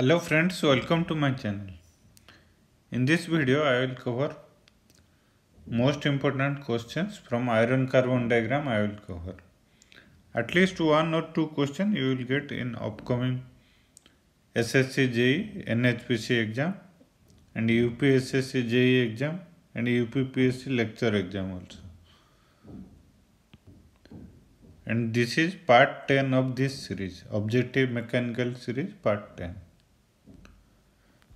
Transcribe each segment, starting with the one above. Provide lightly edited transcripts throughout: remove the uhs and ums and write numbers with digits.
Hello friends, welcome to my channel. In this video I will cover most important questions from iron carbon diagram. I will cover at least one or two questions you will get in upcoming SSC JEE NHPC exam and UPSSC JEE exam and UPPSC lecture exam also. And this is part 10 of this series, Objective Mechanical series part 10.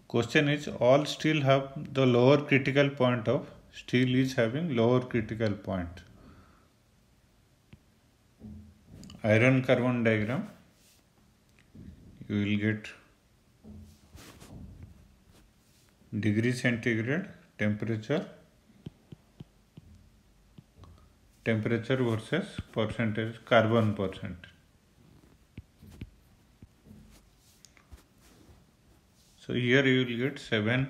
Question is, all steel have the lower critical point of steel is having lower critical point. Iron carbon diagram, you will get degree centigrade, temperature versus percentage, carbon percent. So here you will get 7.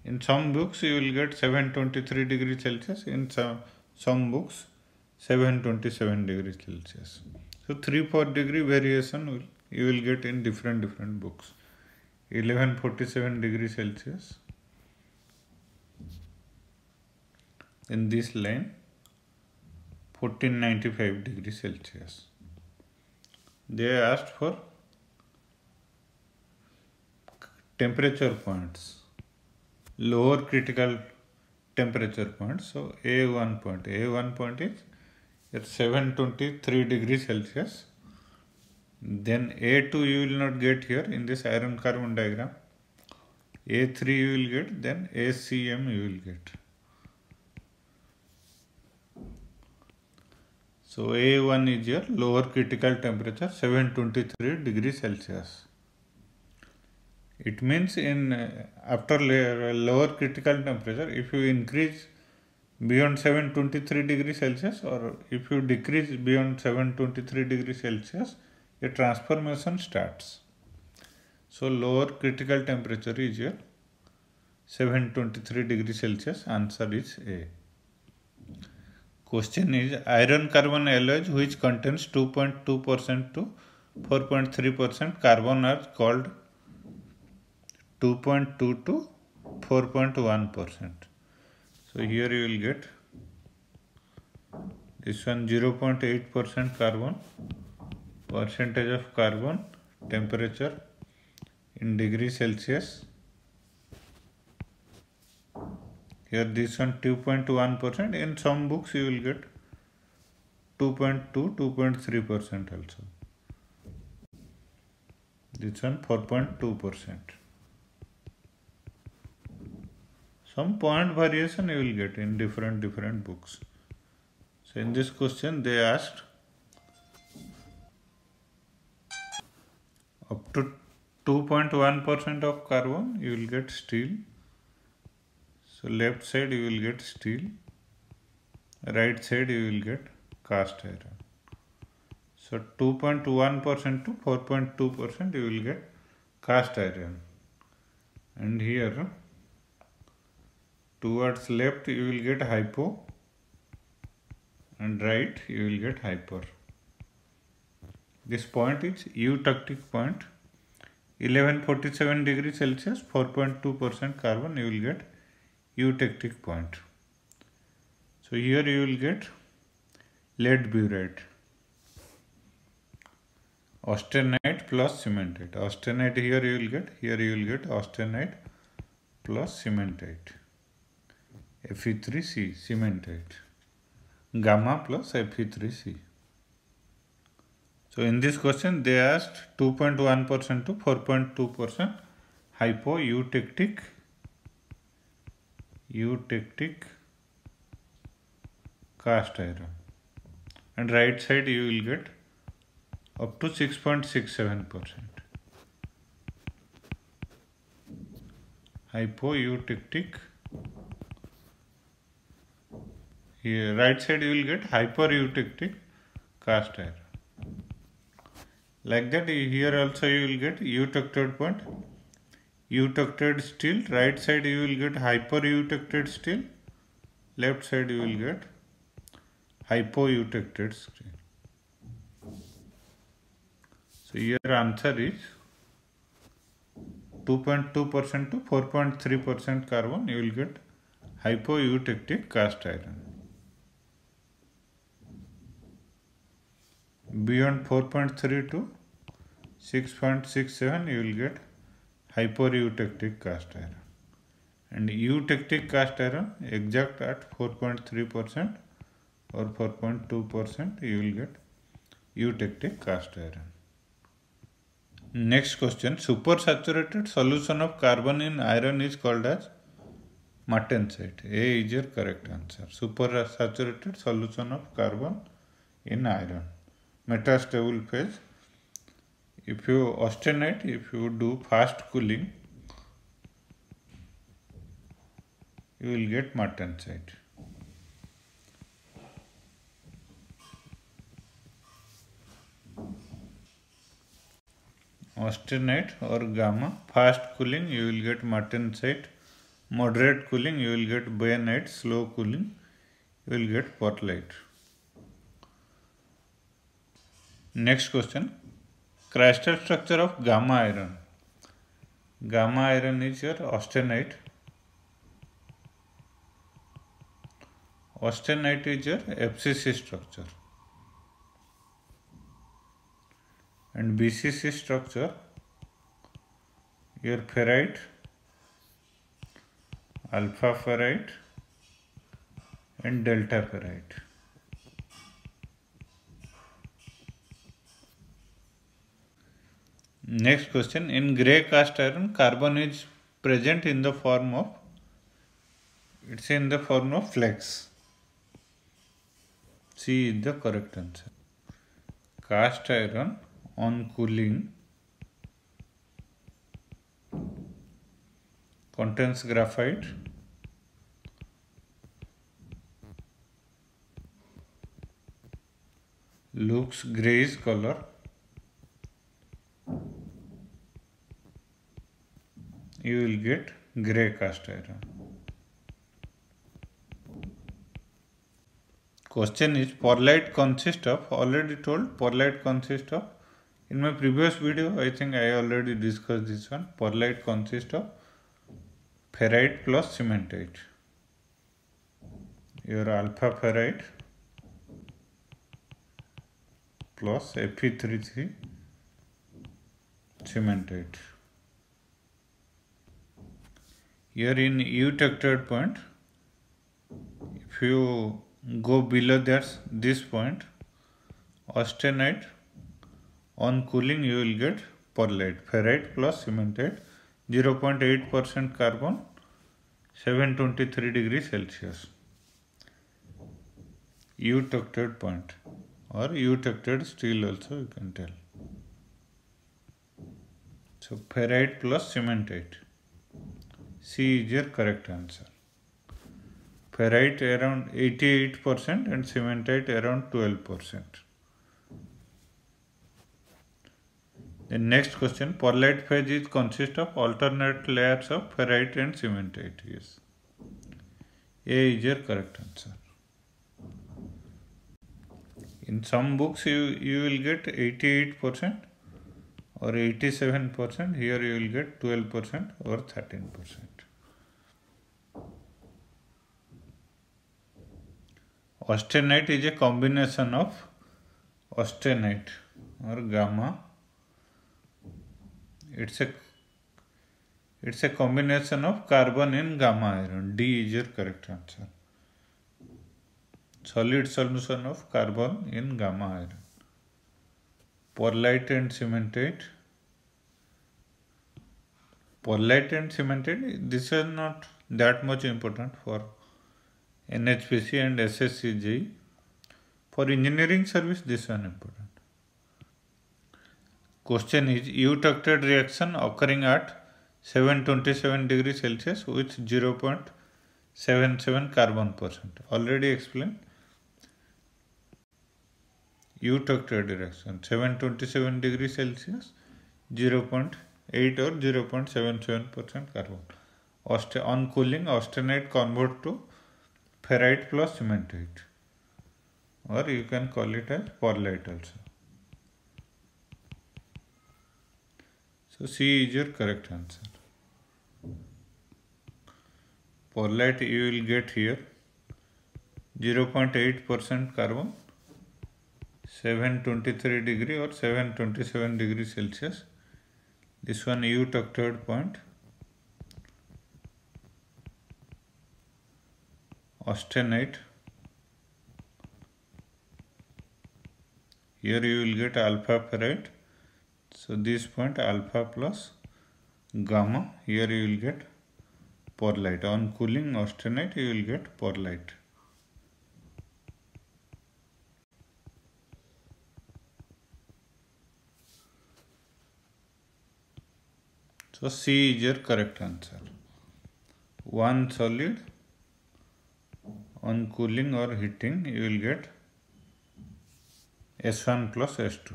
In some books you will get 723 degrees Celsius. In some books 727 degrees Celsius. So 3-4 degree variation you will get in different books. 1147 degrees Celsius. In this line 1495 degrees Celsius. They asked for temperature points, lower critical temperature points. So A1 point is at 723 degrees Celsius. Then A2 you will not get here in this iron carbon diagram. A3 you will get, then ACM you will get. So A1 is your lower critical temperature 723 degrees Celsius. It means in after lower critical temperature, if you increase beyond 723 degrees Celsius or if you decrease beyond 723 degrees Celsius, a transformation starts. So lower critical temperature is your 723 degrees Celsius. Answer is A. Question is, iron carbon alloys which contains 2.2% to 4.3% carbon are called 2.2 to 4.1%. So here you will get this one 0.8% carbon, percentage of carbon, temperature in degrees Celsius. Here this one 2.1%. In some books you will get 2.2, 2.3% also. This one 4.2%. Some point variation you will get in different books. So in this question they asked up to 2.1% of carbon you will get steel. So left side you will get steel, right side you will get cast iron. So 2.1% to 4.2% you will get cast iron. And here towards left you will get hypo and right you will get hyper. This point is eutectic point. 1147 degrees Celsius, 4.2% carbon you will get eutectic point. So here you will get lead burite, austenite plus cementite. Austenite here you will get austenite plus cementite. Fe3C cementite, gamma plus Fe3C. So in this question they asked 2.1% to 4.2% hypoeutectic cast iron, and right side you will get up to 6.67% hypoeutectic. Here right side you will get hypereutectic cast iron. Like that here also you will get eutected point, eutected steel. Right side you will get hypereutected steel, left side you will get hypoeutected steel. So here answer is 2.2% to 4.3% carbon, you will get hypoeutectic cast iron. Beyond 4.3 to 6.67, you will get hypereutectic cast iron. And eutectic cast iron, exact at 4.3% or 4.2%, you will get eutectic cast iron. Next question, supersaturated solution of carbon in iron is called as martensite. A is your correct answer. Supersaturated solution of carbon in iron. Metastable phase. If you austenite, if you do fast cooling, you will get martensite. Austenite or gamma, fast cooling you will get martensite, moderate cooling you will get bayanite, slow cooling you will get perlite. Next question, crystal structure of gamma iron. Gamma iron is your austenite. Austenite is your FCC structure. And BCC structure, your ferrite, alpha ferrite and delta ferrite. Next question, in grey cast iron, carbon is present in the form of, it's in the form of flakes. C is the correct answer. Cast iron on cooling contains graphite, looks greyish color, you will get grey cast iron. Question is, perlite consists of, already told, perlite consists of, in my previous video I think I already discussed this one. Perlite consists of ferrite plus cementite. Your alpha ferrite plus Fe33 cementite. Here in eutected point, if you go below this point, austenite, on cooling you will get perlite, ferrite plus cementite, 0.8% carbon, 723 degrees Celsius. Eutected point or eutected steel also you can tell. So ferrite plus cementite. C is your correct answer. Ferrite around 88% and cementite around 12%. The next question, perlite phase is consist of alternate layers of ferrite and cementite. Yes. A is your correct answer. In some books you will get 88% or 87%. Here you will get 12% or 13%. Austenite is a combination of austenite or gamma. It's a combination of carbon and gamma iron. D is your correct answer. Solid solution of carbon in gamma iron. Perlite and cementite. Perlite and cementite, this is not that much important for NHPC and SSC JEE. For engineering service, this one important. Question is, eutected reaction occurring at 727 degrees Celsius with 0.77 carbon percent. Already explained. Eutected reaction 727 degrees Celsius, 0.8 or 0.77% carbon. On cooling, austenite convert to ferrite plus cementite, or you can call it as perlite also. So C is your correct answer. Perlite you will get here 0.8% carbon, 723 degree or 727 degree Celsius. This one eutectoid point. Austenite. Here you will get alpha ferrite. So this point alpha plus gamma. Here you will get perlite. On cooling austenite you will get perlite. So C is your correct answer. One solid on cooling or heating you will get S1 plus S2.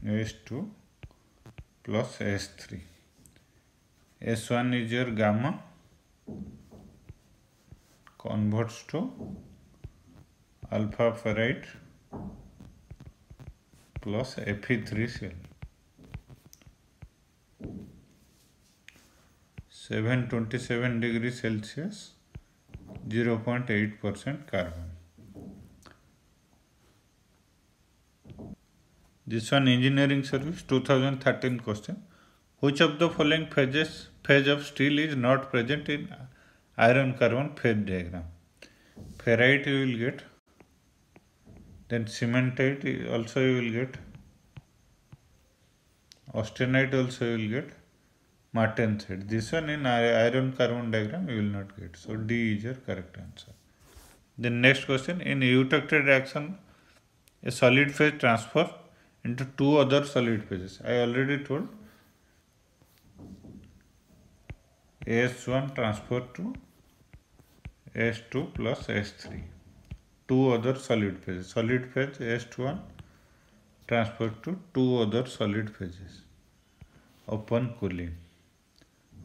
S2 plus S3. S1 is your gamma, converts to alpha ferrite plus Fe3 cell. 727 degrees Celsius, 0.8% carbon. This one engineering service 2013 question. Which of the following phase of steel is not present in iron carbon phase diagram? Ferrite you will get, then cementite also you will get, austenite also you will get, martensite. This one in iron carbon diagram you will not get. So D is your correct answer. The next question, in eutectic reaction a solid phase transfer into two other solid phases. I already told S1 transfer to S2 plus S3. Two other solid phases. Solid phase S1 transfer to two other solid phases upon cooling.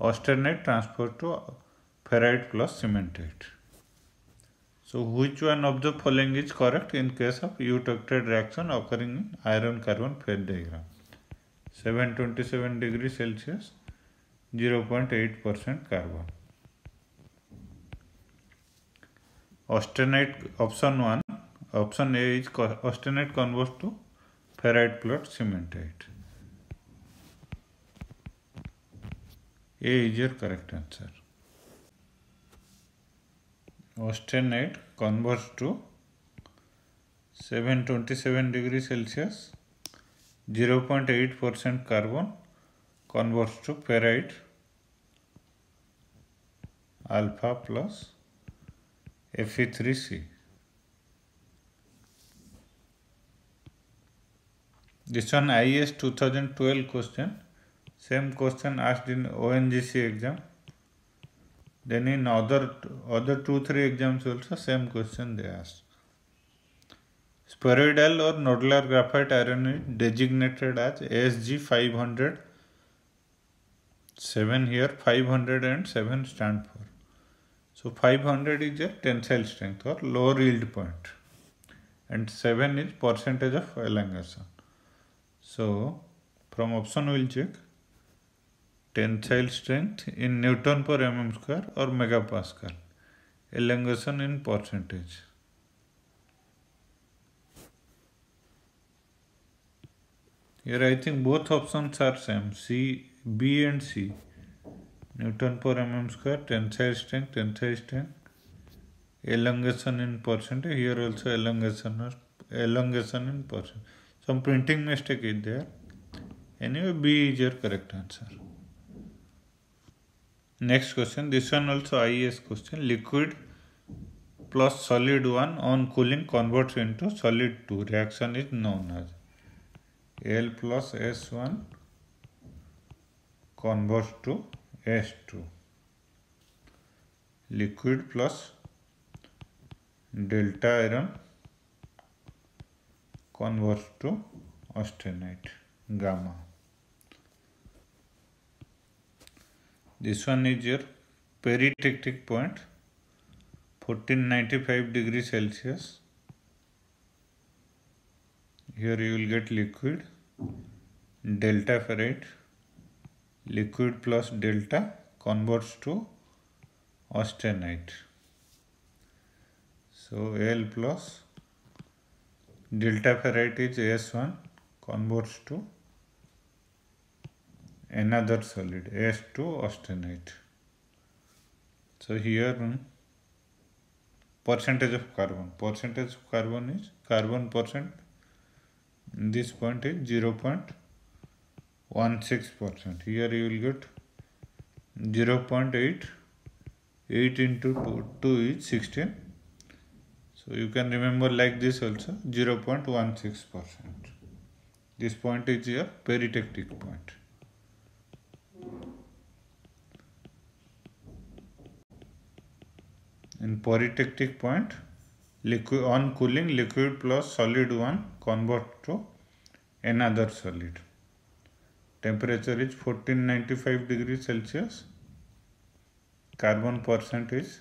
Austenite transfer to ferrite plus cementite. So which one of the following is correct in case of eutectic reaction occurring in iron carbon phase diagram? 727 degrees Celsius, 0.8% carbon. Austenite option 1, option A is austenite converts to ferrite plus cementite. A is your correct answer. Austenite converts to 727 degrees Celsius, 0.8% carbon, converts to ferrite alpha plus Fe3C. This one IS 2012 question. Same question asked in ONGC exam. Then in other 2-3 exams also same question they asked. Spheroidal or nodular graphite iron is designated as ASG 500. 7 here, 500 and 7 stand for. So 500 is a tensile strength or lower yield point, and 7 is percentage of elongation. So from option we will check tensile strength in Newton per mm square or megapascal, elongation in percentage. Here I think both options are same, C, B and C. Newton per mm square, tensile strength, elongation in percentage. Here also elongation in percent. Some printing mistake is there. Anyway, B is your correct answer. Next question, this one also IAS question. Liquid plus solid 1 on cooling converts into solid 2. Reaction is known as L plus S1 converts to S2. Liquid plus delta iron converts to austenite gamma. This one is your peritectic point, 1495 degrees Celsius. Here you will get liquid, delta ferrite, liquid plus delta, converts to austenite. So L plus delta ferrite is S1 converts to another solid S2 austenite. So here percentage of carbon is carbon percent. This point is 0.16%. Here you will get 0.8. 8 into 2 is 16. So you can remember like this also, 0.16%. This point is your peritectic point. In peritectic point, liquid on cooling, liquid plus solid one convert to another solid. Temperature is 1495 degrees Celsius. Carbon percent is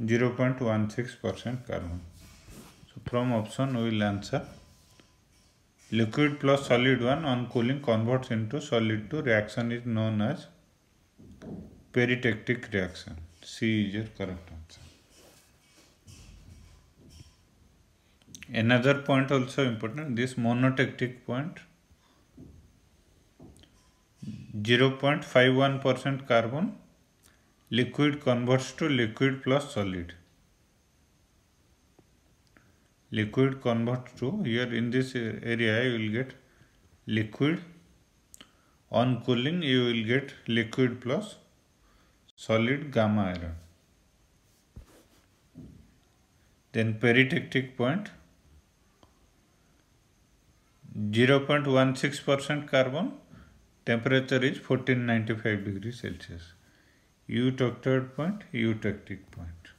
0.16% carbon. So from option we will answer liquid plus solid one on cooling converts into solid 2. Reaction is known as peritectic reaction. C is your correct answer. Another point also important, this monotectic point, 0.51% carbon, liquid converts to liquid plus solid. Liquid converts to, here in this area you will get liquid, on cooling you will get liquid plus solid gamma iron. Then peritectic point, 0.16% carbon, temperature is 1495 degrees Celsius. Eutectic point, eutectic point.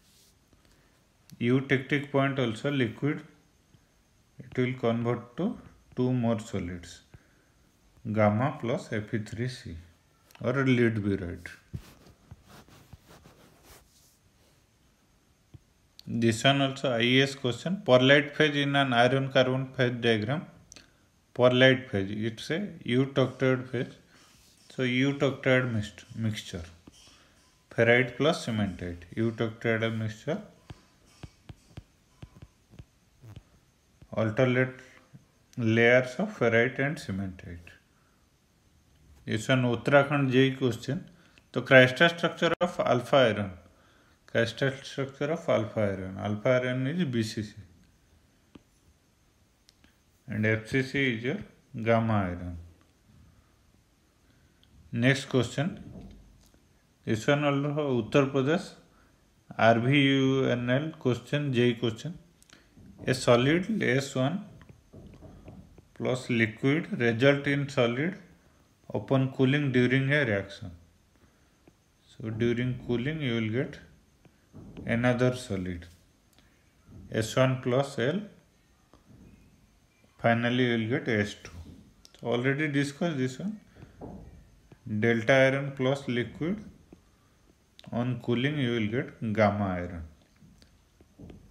Eutectic point also liquid, it will convert to two more solids, gamma plus Fe3C or lead birite. This one also IAS question, perlite phase in an iron carbon phase diagram. Perlite phase, it's a eutectoid phase. So eutectoid mixture, ferrite plus cementite, eutectoid mixture, alternate layers of ferrite and cementite. This one Uttarakhand JEE question. So crystal structure of alpha iron. Crystal structure of alpha iron. Alpha iron is BCC. And FCC is your gamma iron. Next question. This one also Uttar Pradesh RVUNL question, JEE question. A solid S1 plus liquid result in solid upon cooling during a reaction. So during cooling you will get another solid S1 plus L. Finally you will get S2. So already discussed this one. Delta iron plus liquid, on cooling you will get gamma iron.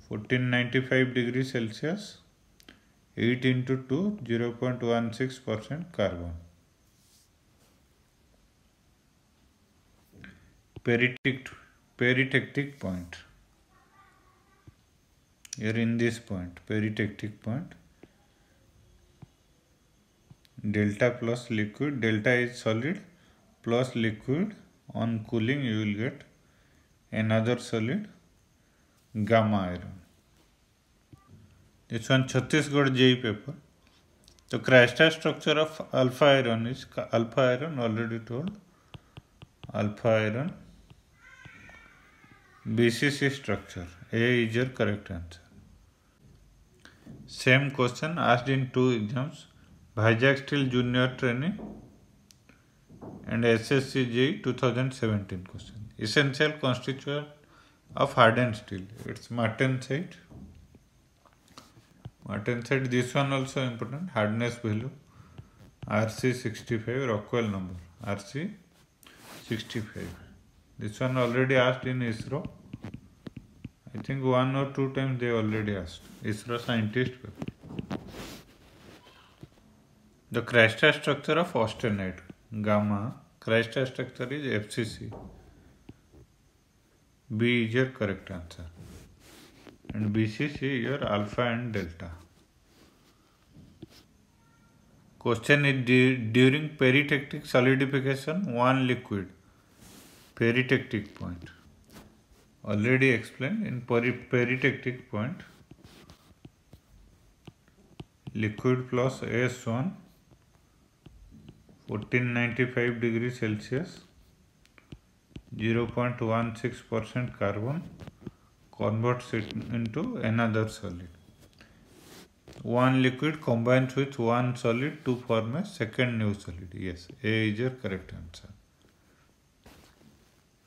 1495 degrees Celsius, 8 into 2, 0.16% carbon. Peritectic point. Here in this point, peritectic point, delta plus liquid, delta is solid plus liquid, on cooling you will get another solid, gamma iron. This one Chhattisgarh JEE paper. So crystal structure of alpha iron is alpha iron, already told, alpha iron, BCC structure. A is your correct answer. Same question asked in two exams, Vizag Steel Junior Trainee and SSC JEE 2017 question. Essential constituent of hardened steel. It's martensite. Martensite, this one also important. Hardness value RC65, Rockwell number RC65. This one already asked in ISRO. I think 1 or 2 times they already asked. ISRO scientist paper. The crystal structure of austenite, gamma, Crystal structure is FCC. B is your correct answer. And BCC is your alpha and delta. Question is during peritectic solidification, one liquid, peritectic point. Already explained in peritectic point, liquid plus S1, 1495 degrees Celsius, 0.16% carbon, converts it into another solid. One liquid combines with one solid to form a second new solid. Yes, A is your correct answer.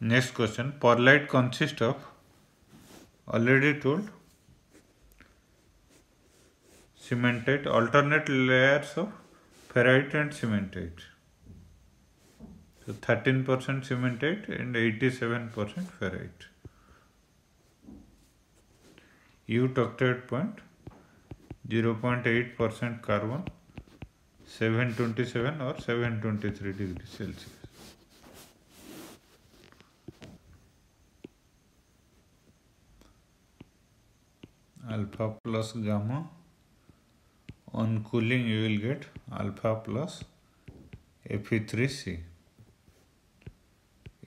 Next question. Perlite consists of, already told, cementite, alternate layers of ferrite and cementite. So 13% cementite and 87% ferrite. Eutectoid point, 0.8% carbon, 727 or 723 degrees Celsius. Alpha plus gamma. On cooling you will get alpha plus Fe3C.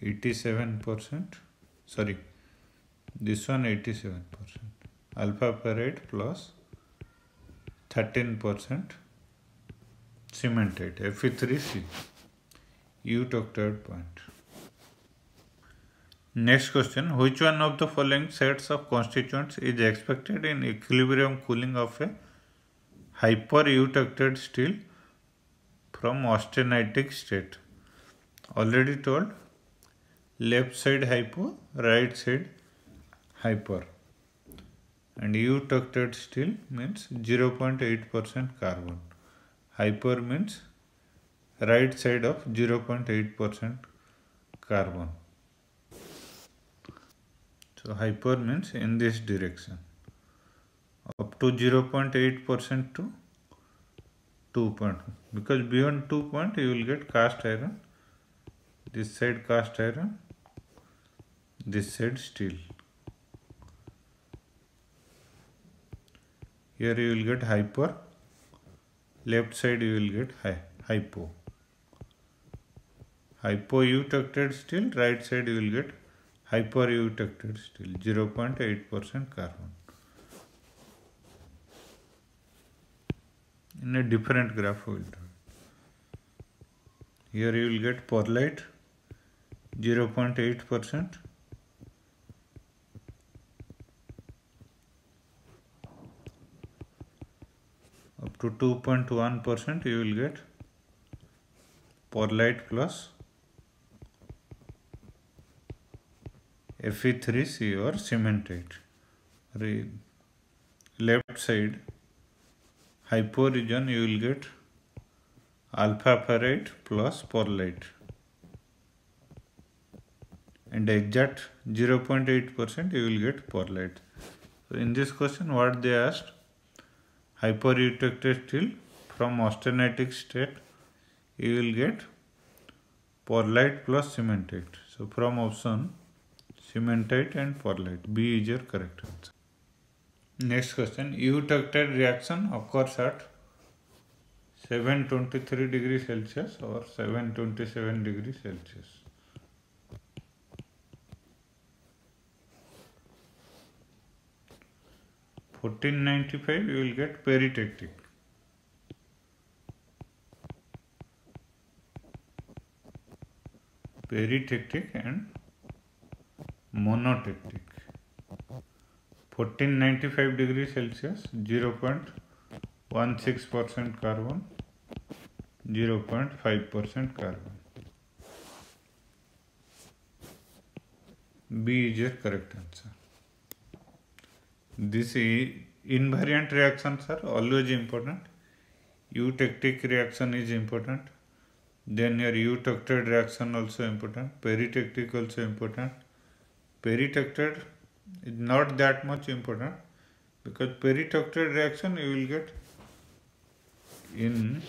87%. Sorry, this one 87%. Alpha ferrite plus 13% cementite, Fe3C, eutectoid point. Next question. Which one of the following sets of constituents is expected in equilibrium cooling of a hyper-eutectoid steel from austenitic state? Already told, left side hypo, right side hyper. And eutectoid steel means 0.8% carbon. Hyper means right side of 0.8% carbon. So hyper means in this direction. Up to 0.8% to 2 point. Because beyond 2 point you will get cast iron. This side cast iron. This side steel. Here you will get hyper, left side you will get hypo. Hypo-eutectoid steel, right side you will get hyper-eutectoid steel, 0.8% carbon. In a different graph we will do. Here you will get perlite, 0.8%. Up to 2.1% you will get perlite plus Fe3C or cementite. Left side hypo region you will get alpha ferrite plus perlite. And exact 0.8% you will get perlite. So in this question what they asked, hyper-eutectoid steel from austenitic state you will get perlite plus cementite. So from option cementite and perlite, B is your correct answer. Next question. Eutectoid reaction occurs at 723 degrees Celsius or 727 degrees Celsius. (1495) you will get peritectic. Peritectic and monotectic. 1495 degrees Celsius, 0.16% carbon, 0.5% carbon. B is your correct answer. This invariant reactions are always important. Eutectic reaction is important. Then your eutectoid reaction also important. Peritectic also important. Peritectoid is not that much important because peritectoid reaction you will get in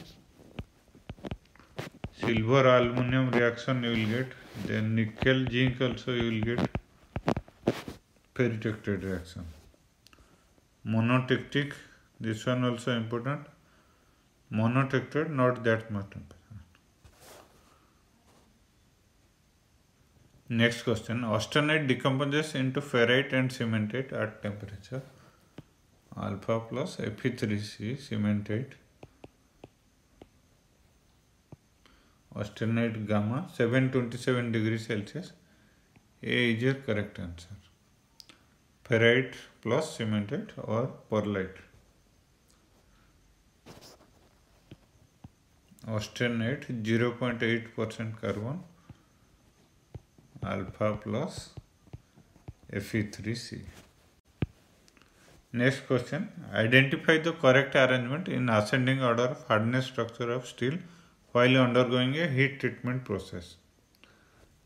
silver aluminum reaction you will get, then nickel zinc also you will get ferritected reaction. Monotectic, this one also important. Monotected, not that much important. Next question, austenite decomposes into ferrite and cementite at temperature alpha plus Fe3C cementite. Austenite gamma 727 degrees Celsius. A is your correct answer. Ferrite plus cementite or pearlite. Austenite 0.8% carbon alpha plus Fe3C. Next question, identify the correct arrangement in ascending order of hardness structure of steel while undergoing a heat treatment process.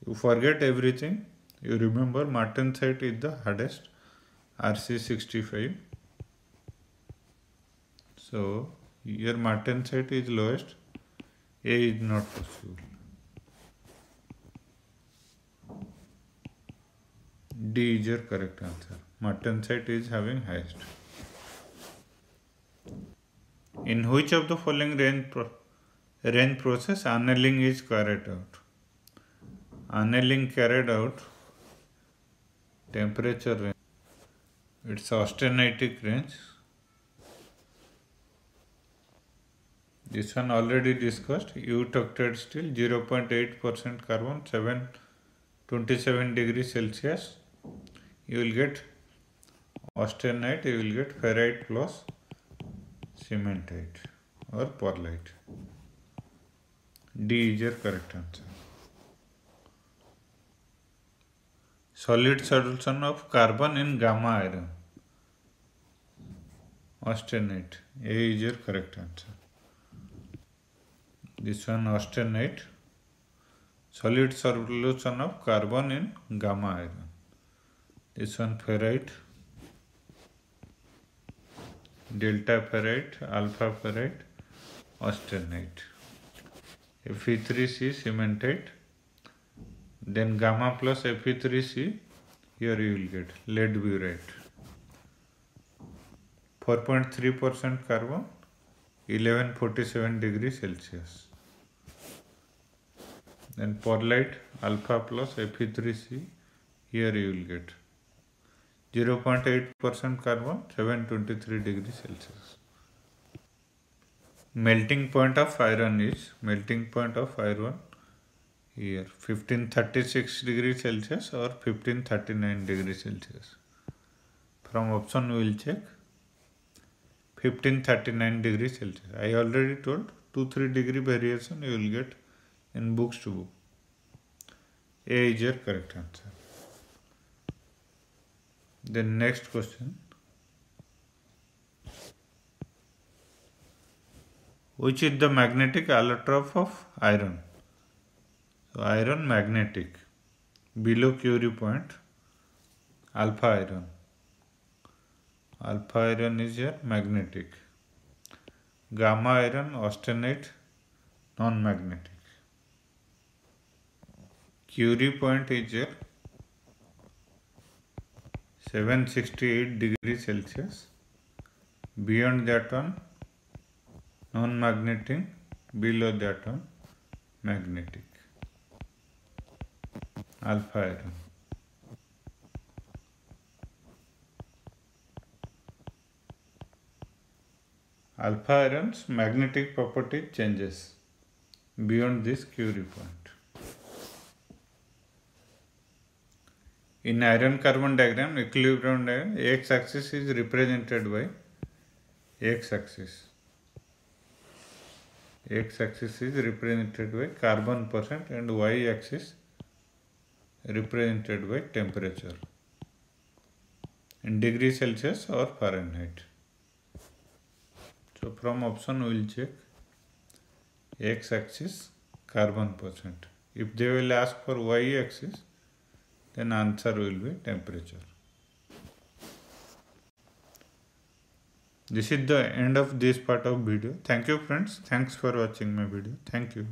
You forget everything. You remember martensite is the hardest, Rc65. So your martensite is lowest, A is not possible. D is your correct answer. Martensite is having highest. In which of the following range process annealing is carried out? Annealing carried out temperature range. It's austenitic range. This one already discussed. Eutected steel 0.8% carbon 727 degrees Celsius. You will get austenite, you will get ferrite plus cementite or pearlite. D is your correct answer. Solid solution of carbon in gamma iron. Austenite. A is your correct answer. This one austenite. Solid solution of carbon in gamma iron. This one ferrite. Delta ferrite, alpha ferrite, austenite. Fe3C cementite. Then gamma plus Fe3C, here you will get lead burite. 4.3% carbon, 1147 degrees Celsius. Then pearlite, alpha plus Fe3C, here you will get 0.8% carbon, 723 degrees Celsius. Melting point of iron is, here 1536 degrees Celsius or 1539 degrees Celsius. From option we will check 1539 degrees Celsius. I already told 2-3 degree variation you will get in books to book. A is your correct answer. Then next question. Which is the magnetic allotrope of iron? So iron magnetic. Below Curie point, alpha iron. Alpha iron is your magnetic. Gamma iron, austenite, non-magnetic. Curie point is your 768 degrees Celsius. Beyond that one, non-magnetic. Below that one, magnetic. Alpha iron. Alpha iron's magnetic property changes beyond this Curie point. In iron carbon diagram, equilibrium diagram, x-axis is represented by x-axis. X-axis is represented by carbon percent and y-axis represented by temperature in degrees Celsius or Fahrenheit. So from option we will check x-axis carbon percent. If they will ask for y-axis, then answer will be temperature. This is the end of this part of video. Thank you friends. Thanks for watching my video. Thank you.